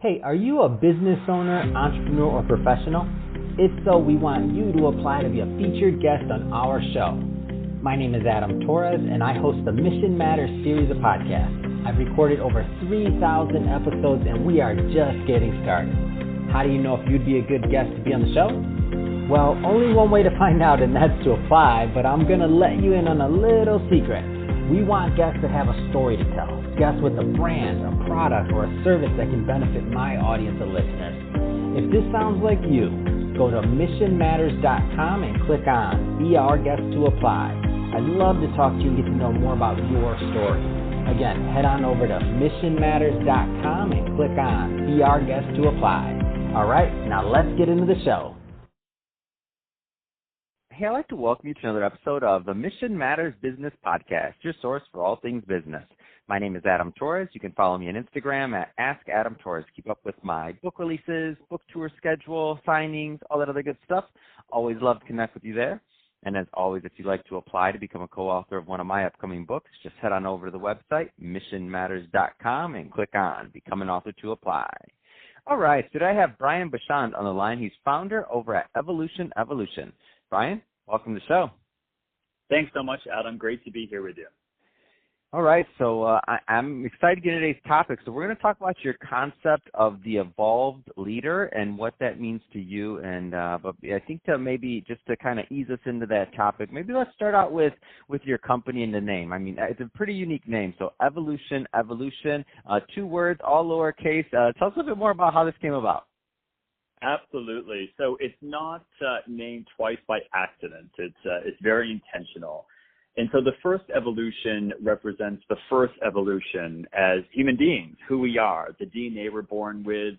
Hey, are you a business owner, entrepreneur, or professional? If so, we want you to apply to be a featured guest on our show. My name is Adam Torres, and I host the Mission Matters series of podcasts. I've recorded over 3,000 episodes, and we are just getting started. How do you know if you'd be a good guest to be on the show? Well, only one way to find out, and that's to apply, but I'm going to let you in on a little secret. We want guests that have a story to tell, guests with a brand, a product, or a service that can benefit my audience of listeners. If this sounds like you, go to missionmatters.com and click on Be Our Guest to apply. I'd love to talk to you and get to know more about your story. Again, head on over to missionmatters.com and click on Be Our Guest to apply. All right, now let's get into the show. Hey, I'd like to welcome you to another episode of the Mission Matters Business Podcast, your source for all things business. My name is Adam Torres. You can follow me on Instagram at AskAdamTorres. Keep up with my book releases, book tour schedule, signings, all that other good stuff. Always love to connect with you there. And as always, if you'd like to apply to become a co-author of one of my upcoming books, just head on over to the website, missionmatters.com, and click on Become an Author to apply. All right, so today I have Brian Bachand on the line. He's founder over at Evolution. Brian, welcome to the show. Thanks so much, Adam. Great to be here with you. All right, so I'm excited to get into today's topic. So we're going to talk about your concept of the evolved leader and what that means to you. And but I think to kind of ease us into that topic, maybe let's start out with your company and the name. I mean, it's a pretty unique name. So Evolution, 2 words, all lowercase. Tell us a little bit more about how this came about. Absolutely. So it's not named twice by accident. It's very intentional. And so the first evolution represents the first evolution as human beings, who we are, the DNA we're born with,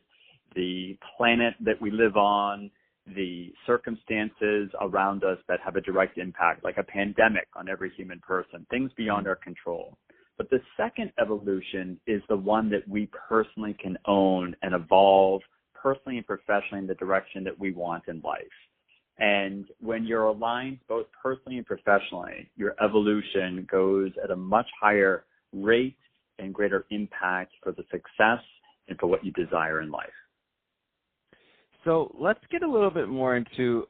the planet that we live on, the circumstances around us that have a direct impact, like a pandemic on every human person, things beyond our control. But the second evolution is the one that we personally can own and evolve personally and professionally in the direction that we want in life. And when you're aligned both personally and professionally, your evolution goes at a much higher rate and greater impact for the success and for what you desire in life. So let's get a little bit more into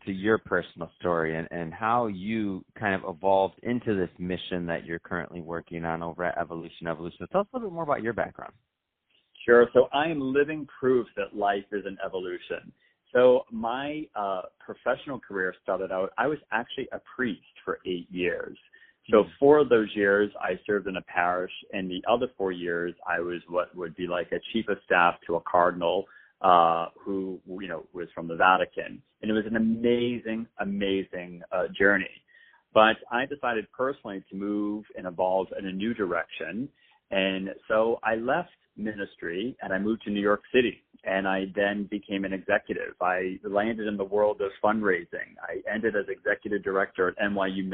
your personal story and how you kind of evolved into this mission that you're currently working on over at Evolution. Tell us a little bit more about your background. Sure. So I am living proof that life is an evolution. So my professional career started out, I was actually a priest for 8 years. So 4 of those years I served in a parish, and the other 4 years I was what would be like a chief of staff to a cardinal who, was from the Vatican. And it was an amazing journey. But I decided personally to move and evolve in a new direction. And so I left ministry and I moved to New York City, and I then became an executive. I landed in the world of fundraising. I ended as executive director at NYU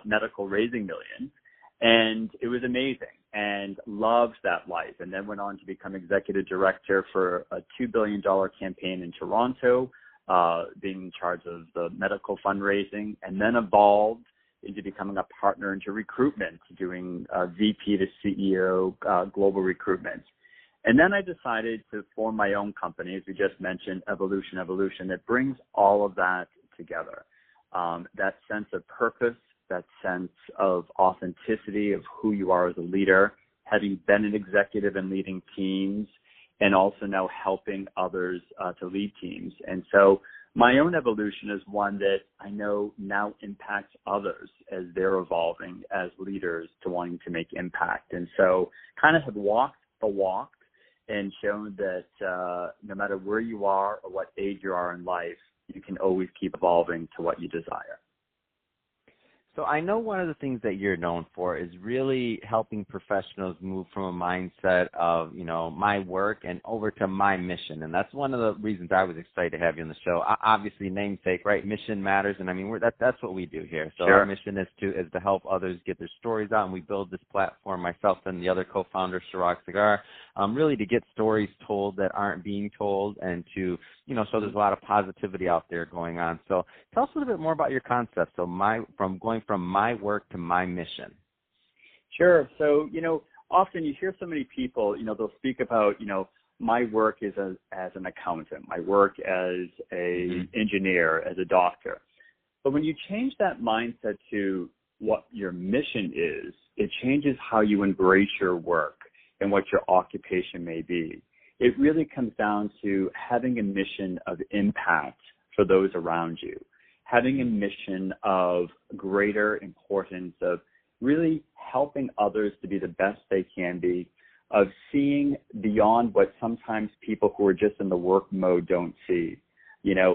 Medical Raising Millions, and it was amazing and loved that life, and then went on to become executive director for a $2 billion campaign in Toronto, being in charge of the medical fundraising, and then evolved into becoming a partner into recruitment, doing VP to CEO global recruitment. And then I decided to form my own company, as we just mentioned, Evolution, that brings all of that together. That sense of purpose, that sense of authenticity of who you are as a leader, having been an executive and leading teams, and also now helping others to lead teams. And so my own evolution is one that I know now impacts others as they're evolving as leaders to wanting to make impact. And so kind of have walked the walk and shown that no matter where you are or what age you are in life, you can always keep evolving to what you desire. So I know one of the things that you're known for is really helping professionals move from a mindset of, my work and over to my mission. And that's one of the reasons I was excited to have you on the show. Obviously, namesake, right? Mission matters. And I mean, that's what we do here. So Sure. Our mission is to help others get their stories out. And we build this platform, myself and the other co-founder, Chirag Sagar, really to get stories told that aren't being told, and to, so there's a lot of positivity out there going on. So tell us a little bit more about your concept. So going from my work to my mission. Sure. So, often you hear so many people, they'll speak about, my work is as an accountant, my work as a engineer, as a doctor. But when you change that mindset to what your mission is, it changes how you embrace your work and what your occupation may be. It really comes down to having a mission of impact for those around you, having a mission of greater importance of really helping others to be the best they can be, of seeing beyond what sometimes people who are just in the work mode don't see.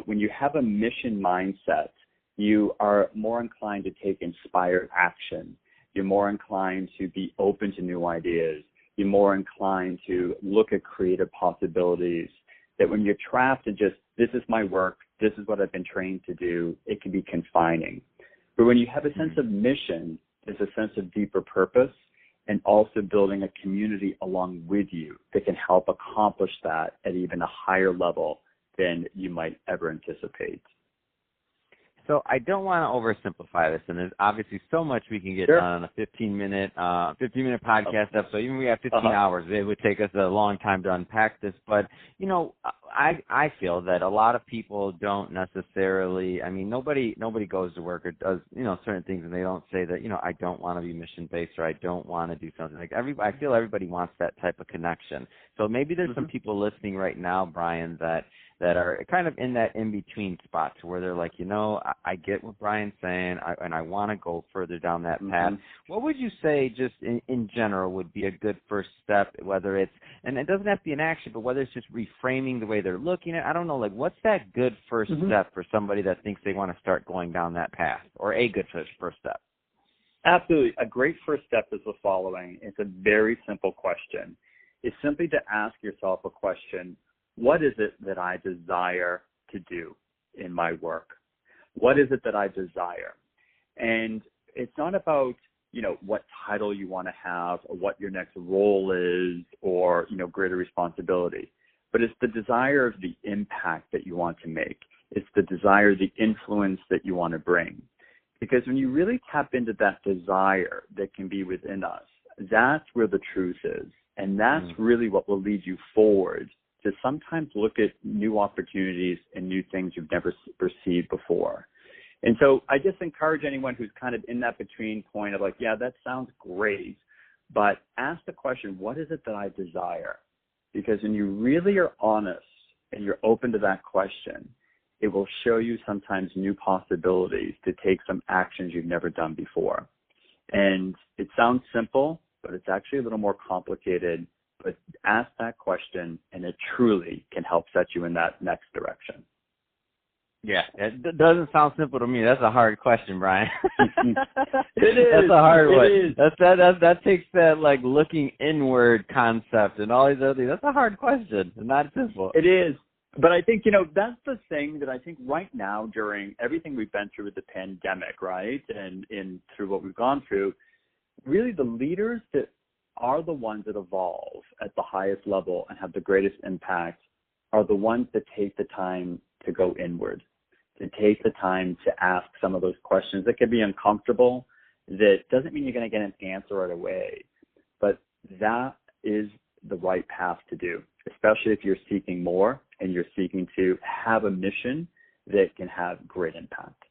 When you have a mission mindset, you are more inclined to take inspired action. You're more inclined to be open to new ideas. You're more inclined to look at creative possibilities. That when you're trapped in just, this is my work, this is what I've been trained to do, it can be confining. But when you have a sense of mission, there's a sense of deeper purpose, and also building a community along with you that can help accomplish that at even a higher level than you might ever anticipate. So I don't want to oversimplify this, and there's obviously so much we can get done on a 15-minute podcast episode. Even if we have 15 hours, it would take us a long time to unpack this. But, I feel that a lot of people don't necessarily, nobody goes to work or does, certain things, and they don't say that, I don't want to be mission-based or I don't want to do something. I feel everybody wants that type of connection. So maybe there's some people listening right now, Brian, that are kind of in that in-between spot where they're like, I get what Brian's saying, and I want to go further down that path. What would you say just in general would be a good first step, whether it's, and it doesn't have to be an action, but whether it's just reframing the way they're looking at, I don't know, what's that good first step for somebody that thinks they want to start going down that path, or a good first step? Absolutely. A great first step is the following. It's a very simple question. It's simply to ask yourself a question: what is it that I desire to do in my work? What is it that I desire? And it's not about, what title you want to have or what your next role is or, greater responsibility. But it's the desire of the impact that you want to make. It's the desire, the influence that you want to bring. Because when you really tap into that desire that can be within us, that's where the truth is. And that's really what will lead you forward to sometimes look at new opportunities and new things you've never perceived before. And so I just encourage anyone who's kind of in that between point of yeah, that sounds great, but ask the question, what is it that I desire? Because when you really are honest and you're open to that question, it will show you sometimes new possibilities to take some actions you've never done before. And it sounds simple, but it's actually a little more complicated. But ask that question, and it truly can help set you in that next direction. Yeah, it doesn't sound simple to me. That's a hard question, Brian. It is. That's a hard one. It is. That takes that looking inward concept and all these other things. That's a hard question. It's not simple. It is. But I think, that's the thing that I think right now during everything we've been through with the pandemic, right, and through what we've gone through, really the leaders that are the ones that evolve at the highest level and have the greatest impact are the ones that take the time to go inward, to take the time to ask some of those questions that can be uncomfortable. That doesn't mean you're going to get an answer right away, but that is the right path to do, especially if you're seeking more and you're seeking to have a mission that can have great impact.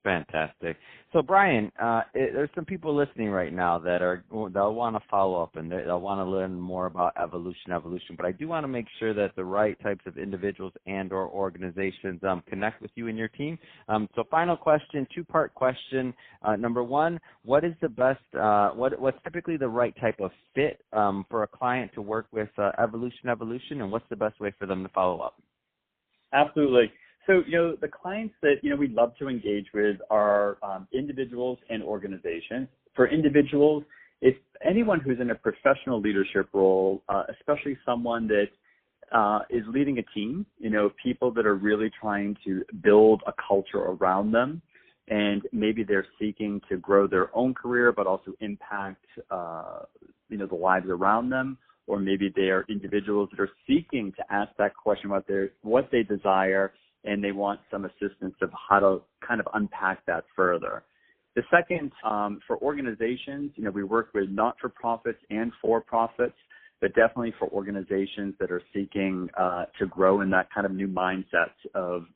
Fantastic. So, Brian, there's some people listening right now they'll want to follow up and they'll want to learn more about evolution. But I do want to make sure that the right types of individuals and or organizations connect with you and your team. So, final question, two-part question. Number one, what is the best? What's typically the right type of fit for a client to work with evolution, and what's the best way for them to follow up? Absolutely. So, the clients that, we'd love to engage with are individuals and organizations. For individuals, if anyone who's in a professional leadership role, especially someone that is leading a team, people that are really trying to build a culture around them, and maybe they're seeking to grow their own career, but also impact, the lives around them, or maybe they are individuals that are seeking to ask that question about what they desire, and they want some assistance of how to kind of unpack that further. The second, for organizations, we work with not-for-profits and for-profits, but definitely for organizations that are seeking to grow in that kind of new mindset of,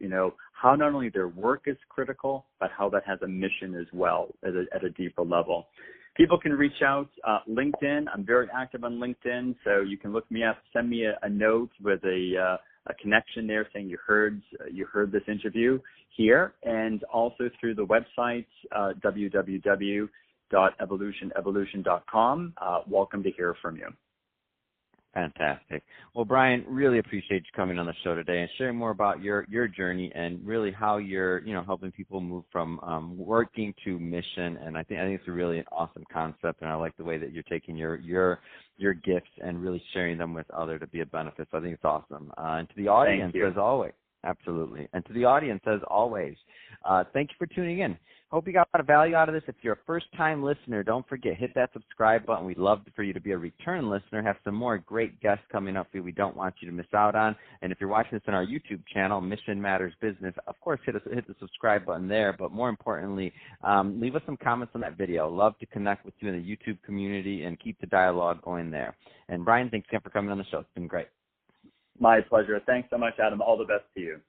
how not only their work is critical, but how that has a mission as well at a deeper level. People can reach out. LinkedIn, I'm very active on LinkedIn, so you can look me up, send me a note with a connection there saying you heard this interview here, and also through the website, www.evolution.com. Welcome to hear from you. Fantastic. Well, Brian, really appreciate you coming on the show today and sharing more about your journey and really how you're, helping people move from working to mission. And I think it's a really awesome concept, and I like the way that you're taking your gifts and really sharing them with others to be a benefit. So I think it's awesome. And to the audience, as always, absolutely. And to the audience, as always, thank you for tuning in. Hope you got a lot of value out of this. If you're a first-time listener, don't forget, hit that subscribe button. We'd love for you to be a return listener, have some more great guests coming up for you we don't want you to miss out on. And if you're watching this on our YouTube channel, Mission Matters Business, of course, hit the subscribe button there. But more importantly, leave us some comments on that video. Love to connect with you in the YouTube community and keep the dialogue going there. And Brian, thanks again for coming on the show. It's been great. My pleasure. Thanks so much, Adam. All the best to you.